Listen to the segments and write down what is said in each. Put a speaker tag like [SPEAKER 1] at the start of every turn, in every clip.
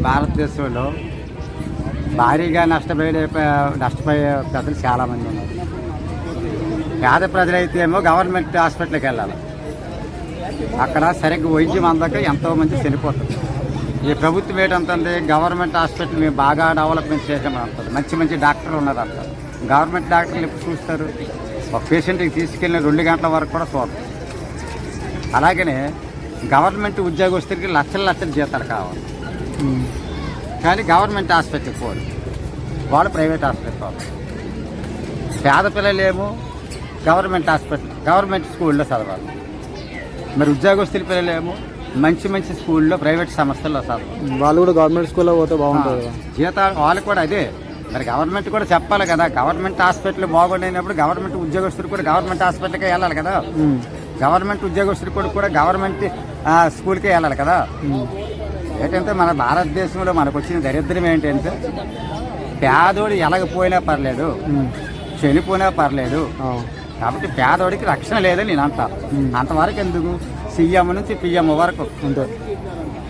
[SPEAKER 1] భారతదేశంలో భారీగా నష్టపోయే ప్రజలు చాలామంది ఉన్నారు. పేద ప్రజలైతే ఏమో గవర్నమెంట్ హాస్పిటల్కి వెళ్ళాలి. అక్కడ సరిగ్గా వైద్యం అందక ఎంతోమంది చనిపోతారు. ఈ ప్రభుత్వం ఏంటంటుంది, గవర్నమెంట్ హాస్పిటల్ మేము బాగా డెవలప్మెంట్ చేసామని అంటారు. మంచి మంచి డాక్టర్లు ఉన్నారు అంటారు. గవర్నమెంట్ డాక్టర్లు ఎప్పుడు చూస్తారు? ఒక పేషెంట్కి తీసుకెళ్ళిన 2 గంటల వరకు కూడా చూడరు. అలాగనే గవర్నమెంట్ ఉద్యోగస్తులకి లక్షల జీతాలు కావాలి, కానీ గవర్నమెంట్ హాస్పిటల్కి పోరు, వాళ్ళు ప్రైవేట్ హాస్పిటల్కి పోవాలి. పేద పిల్లలేమో గవర్నమెంట్ స్కూల్లో చదవాలి. మరి ఉద్యోగస్తుల పిల్లలేమో మంచి స్కూల్లో ప్రైవేట్ సంస్థల్లో చదవాలి.
[SPEAKER 2] వాళ్ళు కూడా గవర్నమెంట్ స్కూల్లో పోతే బాగుంటుంది.
[SPEAKER 1] జీతాలు వాళ్ళు కూడా అదే. మరి గవర్నమెంట్ కూడా చెప్పాలి కదా. గవర్నమెంట్ హాస్పిటల్ బాగుండైనప్పుడు గవర్నమెంట్ ఉద్యోగస్తులు కూడా గవర్నమెంట్ హాస్పిటల్కే వెళ్ళాలి కదా. గవర్నమెంట్ ఉద్యోగస్తులు కూడా గవర్నమెంట్ స్కూల్కే వెళ్ళాలి కదా. ఏంటంటే మన భారతదేశంలో మనకు వచ్చిన దరిద్రం ఏంటంటే, పేదోడు ఎలాగపోయినా పర్లేదు, చనిపోయినా పర్లేదు, కాబట్టి పేదోడికి రక్షణ లేదని నేను అంటా. అంతవరకు ఎందుకు? సీఎం నుంచి పిఎం వరకు ఉంటుంది.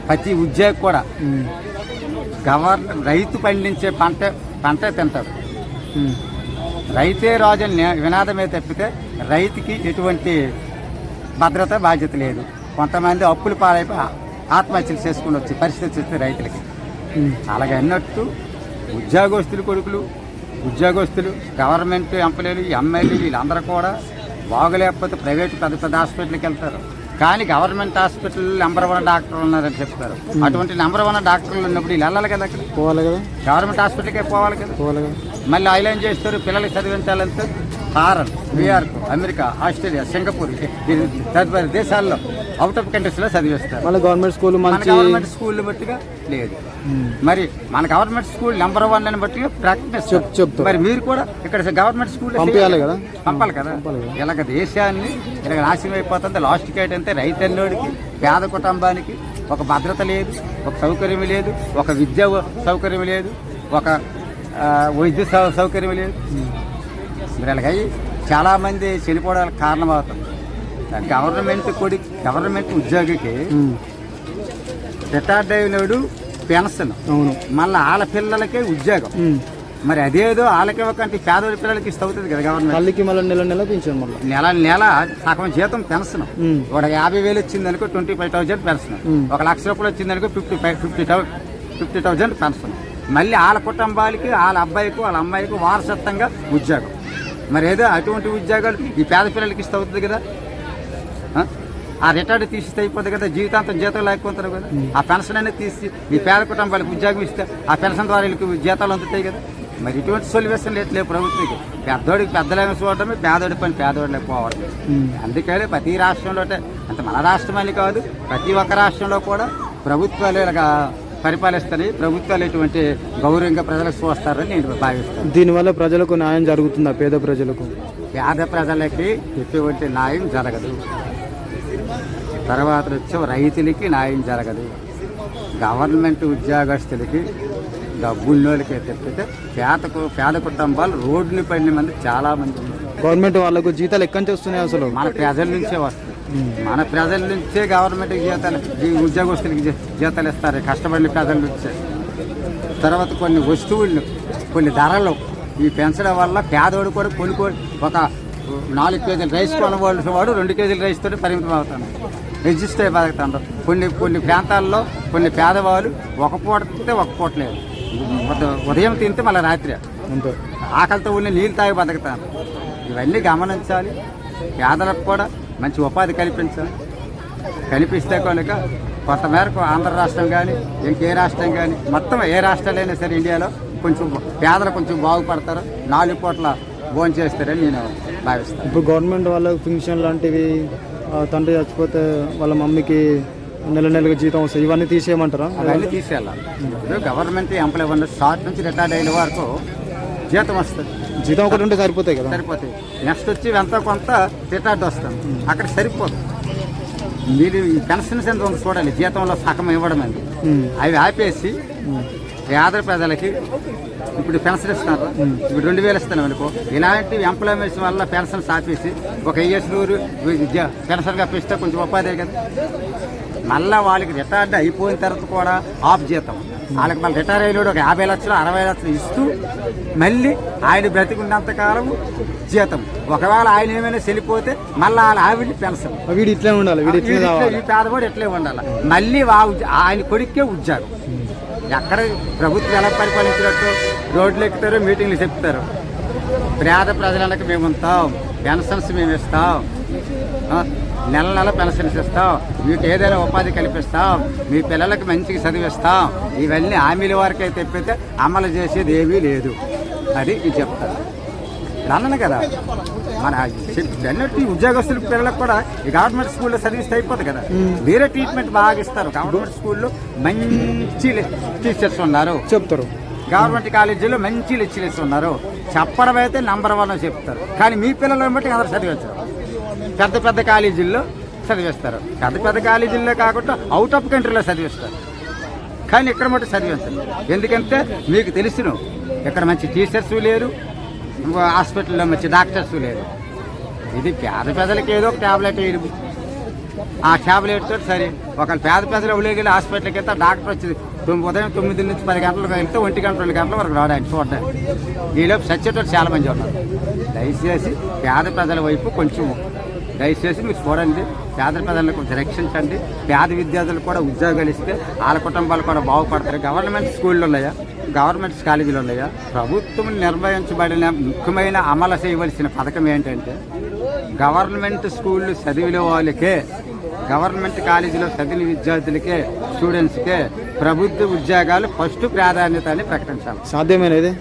[SPEAKER 1] ప్రతి ఉద్యోగి కూడా రైతు పండించే పంట తింటాడు. రైతే రాజు వినాదమే తప్పితే రైతుకి ఎటువంటి భద్రత బాధ్యత లేదు. కొంతమంది అప్పులు పాలైపోయి ఆత్మహత్యలు చేసుకుని వచ్చే పరిస్థితి వస్తే రైతులకి. అలాగే అన్నట్టు ఉద్యోగస్తులు గవర్నమెంట్ ఎంప్లాయీలు ఎమ్మెల్యేలు వీళ్ళందరూ కూడా బాగలేకపోతే ప్రైవేట్ పెద్ద హాస్పిటల్కి వెళ్తారు. కానీ గవర్నమెంట్ హాస్పిటల్ నెంబర్ 1 డాక్టర్లు ఉన్నారని చెప్తారు. అటువంటి నెంబర్ 1 డాక్టర్లు ఉన్నప్పుడు వీళ్ళు వెళ్ళాలి కదా, అక్కడ
[SPEAKER 2] పోవాలి కదా,
[SPEAKER 1] గవర్నమెంట్ హాస్పిటల్కే పోవాలి కదా. మళ్ళీ ఆయన ఏం చేస్తారు? పిల్లలకి చదివించాలంటే foreign, New York, America, Australia, Singapore తదుపరి దేశాల్లో అవుట్ ఆఫ్ కంట్రీస్లో చదివిస్తారు.
[SPEAKER 2] మళ్ళీ గవర్నమెంట్
[SPEAKER 1] స్కూల్ బట్టిగా లేదు. మరి మన గవర్నమెంట్ స్కూల్ నెంబర్ 1 అని బట్టి ప్రాక్టీస్ చెప్తారు. మరి మీరు కూడా ఇక్కడ గవర్నమెంట్ స్కూల్ పంపాలి కదా. ఇలాగ దేశాన్ని ఇలాగ నాశనం అయిపోతుంది. లాస్ట్కి ఏంటంటే రైతన్నోడికి, పేద కుటుంబానికి ఒక భద్రత లేదు, ఒక సౌకర్యం లేదు, ఒక విద్యా సౌకర్యం లేదు, ఒక వైద్య సౌకర్యం లేదు. మరి అలాగ చాలామంది చనిపోవడానికి కారణమవుతుంది. గవర్నమెంట్ ఉద్యోగికి రిటైర్డ్ అయినోడు పెన్షన్, మళ్ళీ వాళ్ళ పిల్లలకే ఉద్యోగం. మరి అదేదో వాళ్ళకి ఇవ్వకంటే పేదోడి పిల్లలకి ఇష్ట అవుతుంది కదా గవర్నమెంట్.
[SPEAKER 2] నెల పెన్షన్,
[SPEAKER 1] నెల సగం జీతం పెన్షన్. ఒక 50,000 వచ్చిందనుకో 25,000 పెన్షన్. 1,00,000 రూపాయలు వచ్చిందనుకో 50,000 పెన్షన్. మళ్ళీ వాళ్ళ కుటుంబాలకి, వాళ్ళ అబ్బాయికి, వాళ్ళ అమ్మాయికి వారసత్వంగా ఉద్యోగం. మరి ఏదో అటువంటి ఉద్యోగాలు ఈ పేద పిల్లలకి ఇష్ట అవుతుంది కదా. ఆ రిటైర్డ్ తీసిస్తే అయిపోతుంది కదా, జీవితాంతం జీతం లేకపోతారు కదా. ఆ పెన్షన్ అనేది తీసి ఈ పేద కుటుంబాలకు ఉద్యోగం ఇస్తే ఆ పెన్షన్ ద్వారా వీళ్ళకి జీతాలు అందుతాయి కదా. మరి ఇటువంటి సొల్యూషన్ లేట్లేదు ప్రభుత్వకి. పెద్దోడికి పెద్దలేమో చూడటమే, పేదోడి పని పేదోడికి పోవడం. అందుకని ప్రతి రాష్ట్రంలో అంటే మన రాష్ట్రం అని కాదు, ప్రతి ఒక్క రాష్ట్రంలో కూడా ప్రభుత్వాలు ఇలాగా పరిపాలిస్తాయి. ప్రభుత్వాలు ఎటువంటి గౌరవంగా ప్రజలకు చూస్తారని నేను భావిస్తాను.
[SPEAKER 2] దీనివల్ల ప్రజలకు న్యాయం జరుగుతుందా? పేద ప్రజలకి
[SPEAKER 1] ఎటువంటి న్యాయం జరగదు. తర్వాత వచ్చే రైతులకి న్యాయం జరగదు. గవర్నమెంట్ ఉద్యోగస్తులకి, డబ్బున్నోళ్ళకి తప్పితే పేద కుటుంబాలు రోడ్లు పడిన మంది చాలామంది ఉన్నారు.
[SPEAKER 2] గవర్నమెంట్ వాళ్ళకు జీతాలు ఎక్కడి నుంచి వస్తున్నాయి? అసలు మన
[SPEAKER 1] ప్రజల నుంచే వస్తాయి. మన ప్రజల నుంచే గవర్నమెంట్కి జీతాలు, ఈ ఉద్యోగస్తులకి జీతాలు ఇస్తారు, కష్టపడిన ప్రజల నుంచే. తర్వాత కొన్ని వస్తువులు, కొన్ని ధరలు ఈ పెంచడం వల్ల పేదోడు కూడా కొనుక్కోని ఒక 4 కేజీలు రైస్ కొనవలసిన వాడు 2 కేజీల రైస్తో పరిమితం అవుతాడు, రిజిస్టర్ అయి బతుకుతాడు. కొన్ని ప్రాంతాల్లో కొన్ని పేదవాళ్ళు ఒక పూట తింటే ఒక పూట లేదు, ఉదయం తింటే మళ్ళీ రాత్రి ఆకలితో ఉన్న నీళ్ళు తాగి బతుకుతాను. ఇవన్నీ గమనించాలి. పేదలకు కూడా మంచి ఉపాధి కల్పిస్తే కనుక కొంతమేరకు ఆంధ్ర రాష్ట్రం కానీ ఇంకే రాష్ట్రం కానీ మొత్తం ఏ రాష్ట్రాలైనా సరే ఇండియాలో కొంచెం పేదలు కొంచెం బాగుపడతారు, 4 పూట్ల భోజనం చేస్తారని నేను భావిస్తాను.
[SPEAKER 2] ఇప్పుడు గవర్నమెంట్ వాళ్ళకి పెన్షన్ లాంటివి, తండ్రి చచ్చిపోతే వాళ్ళ మమ్మీకి నెలకి జీతం వస్తుంది, ఇవన్నీ తీసేయమంటారా?
[SPEAKER 1] అవన్నీ తీసేయాలి. ఇప్పుడు గవర్నమెంట్ ఎంప్లాయ్ ఉన్న స్టార్ట్ నుంచి రిటైర్డ్ అయిన వరకు జీతం వస్తుంది.
[SPEAKER 2] జీతం ఒకటి ఉంటే సరిపోతాయి కదా.
[SPEAKER 1] సరిపోతాయి. నెక్స్ట్ వచ్చి ఎంతో కొంత రిటైర్డ్ వస్తుంది, అక్కడ సరిపోదు. మీరు ఈ పెన్షన్స్ ఎంత ఉంది చూడాలి, జీతంలో సగం ఇవ్వడం అండి. అవి ఆపేసి పేద ప్రజలకి ఇప్పుడు పెన్షన్ ఇస్తున్నారు, ఇప్పుడు 2000 ఇస్తున్నాం అనుకో. ఇలాంటి ఎంప్లాయ్మెంట్స్ వల్ల పెన్షన్స్ ఆపేసి ఒక IS100 పెన్షన్గా పెంచితే కొంచెం ఉపాధి కదా. మళ్ళీ వాళ్ళకి రిటైర్డ్ అయిపోయిన తర్వాత కూడా ఆఫ్ జీతం, వాళ్ళకి మళ్ళీ రిటైర్ అయినోడు ఒక 50 లక్షలు 60 లక్షలు ఇస్తూ మళ్ళీ ఆయన బ్రతికున్నంతకాలం జీతం. ఒకవేళ ఆయన ఏమైనా చెల్లిపోతే మళ్ళీ వాళ్ళ ఆవిడ పెన్షన్.
[SPEAKER 2] వీడు ఇట్లే ఉండాలి,
[SPEAKER 1] ఈ పేదవాడు ఎట్లే ఉండాలి. మళ్ళీ ఆయన కొడుకే ఉద్యోగం. ఎక్కడ ప్రభుత్వం ఎలా పరిపాలించినట్టు రోడ్లు ఎక్కుతారు, మీటింగ్లు చెప్తారు. పేద ప్రజలకు మేము ఉంటాం, పెన్షన్స్ మేము ఇస్తాం, నెల నెల పెన్షన్స్ ఇస్తాం, మీకు ఏదైనా ఉపాధి కల్పిస్తాం, మీ పిల్లలకు మంచిగా చదివిస్తాం, ఇవన్నీ హామీల వరకే తెప్పితే అమలు చేసేది ఏమీ లేదు. అది ఇది చెప్తారు. అన్నాను కదా, మన అన్నట్టు ఉద్యోగస్తుల పిల్లలకు కూడా ఈ గవర్నమెంట్ స్కూల్లో చదివిస్తే అయిపోతుంది కదా. వేరే ట్రీట్మెంట్ బాగా ఇస్తారు. గవర్నమెంట్ స్కూల్లో మంచి టీచర్స్ ఉన్నారు
[SPEAKER 2] చెప్తారు,
[SPEAKER 1] గవర్నమెంట్ కాలేజీలో మంచి లెక్చరర్స్ ఉన్నారు. చెప్పడం అయితే నంబర్ 1 చెప్తారు. కానీ మీ పిల్లలను బట్టి అందరూ చదివించరు. పెద్ద పెద్ద కాలేజీల్లో చదివిస్తారు. పెద్ద పెద్ద కాలేజీల్లో కాకుండా అవుట్ ఆఫ్ కంట్రీలో చదివిస్తారు. కానీ ఇక్కడ మటు చదివించరు. ఎందుకంటే మీకు తెలుసును, ఇక్కడ మంచి టీచర్స్ లేరు, హాస్పిటల్లో మంచి డాక్టర్స్ లేరు. ఇది పేద ప్రజలకి ఏదో ఒక ట్యాబ్లెట్ వేయడం, ఆ ట్యాబ్లెట్తో సరే. ఒకళ్ళు పేద ప్రజలు ఎవరికి హాస్పిటల్కి వెళ్తే డాక్టర్ వచ్చింది ఉదయం 9 నుంచి 10 గంటలకు వెళ్తే 1 గంట 2 గంటల వరకు రావడానికి చూడడానికి. ఈలోపు చచ్చేటోళ్ళు చాలా మంది ఉన్నారు. దయచేసి పేద ప్రజల వైపు కొంచెం దయచేసి మీరు చూడండి. పేద ప్రజలను కొంచెం రక్షించండి. పేద విద్యార్థులు కూడా ఉద్యోగాలు ఇస్తే వాళ్ళ కుటుంబాలు కూడా బాగుపడతారు. గవర్నమెంట్ స్కూళ్ళు ఉన్నాయా, గవర్నమెంట్ కాలేజీలు ఉన్నాయా? ప్రభుత్వం నిర్వహించబడిన ముఖ్యమైన అమలు చేయవలసిన పథకం ఏంటంటే గవర్నమెంట్ స్కూళ్ళు చదివిన వాళ్ళకే, గవర్నమెంట్ కాలేజీలో చదివిన విద్యార్థులకే, స్టూడెంట్స్కే ప్రభుత్వ ఉద్యోగాలు ఫస్ట్ ప్రాధాన్యత అని ప్రకటించాలి.
[SPEAKER 2] సాధ్యమేనేది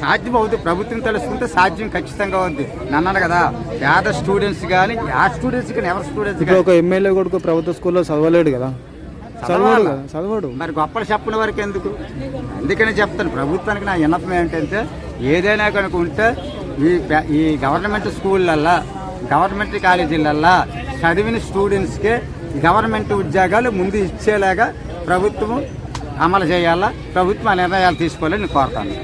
[SPEAKER 1] సాధ్యం అవుతుంది. ప్రభుత్వం తెలుసుకుంటే సాధ్యం ఖచ్చితంగా అవుతుంది. నన్నాను కదా, పేద స్టూడెంట్స్ కానీ ఆ స్టూడెంట్స్ కానీ ఎవరి స్టూడెంట్స్ కానీ
[SPEAKER 2] ఒక ఎమ్మెల్యే కొడుకు ప్రభుత్వ స్కూల్లో చదవలేడు కదా, చదవడు.
[SPEAKER 1] మరి గొప్పలు చెప్పిన వరకు ఎందుకు? అందుకనే చెప్తాను, ప్రభుత్వానికి నా విన్నపం ఏంటంటే ఏదైనా కనుక ఉంటే ఈ గవర్నమెంట్ స్కూళ్ళల్లో, గవర్నమెంట్ కాలేజీలల్లో చదివిన స్టూడెంట్స్కే గవర్నమెంట్ ఉద్యోగాలు ముందు ఇచ్చేలాగా ప్రభుత్వం అమలు చేయాలా, ప్రభుత్వం నిర్ణయాలు తీసుకోవాలని కోరుతాను.